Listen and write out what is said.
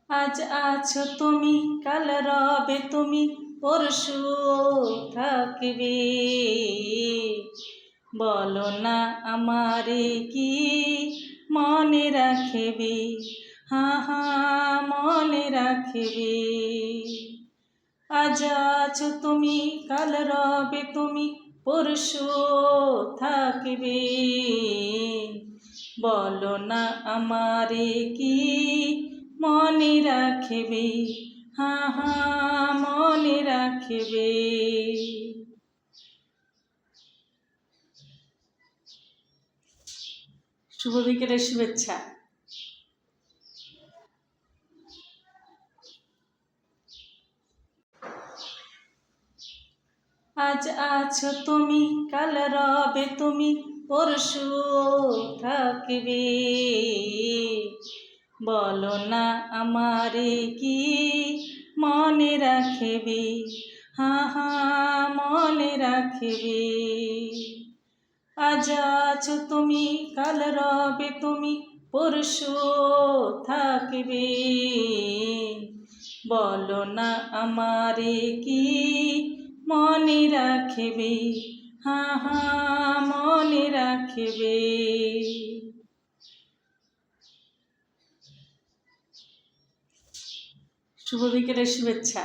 আজ আছো তুমি, কাল রবে তুমি, পরশু থাকবে। বলো না আমারে কি মনে রাখবে, হা হা মনে রাখবে। আজ আছো তুমি, কাল রবে তুমি, পরশু থাকবে। বলো না আমারে কি মনে রাখবে, হা হা মনে রাখবে। শুভ বিকেলের শুভেচ্ছা। আজ আছো তুমি, কাল রবে তুমি, পরশু থাকবে। বলো না আমারে কি মনে রাখবে, হা হা মনে রাখবে। আজ আছো তুমি, কাল রবে তুমি, পরশু থাকবে। বলো না আমারে কি মনে রাখবে, হা হা মনে রাখবে। শুভ বিকেলের শুভেচ্ছা।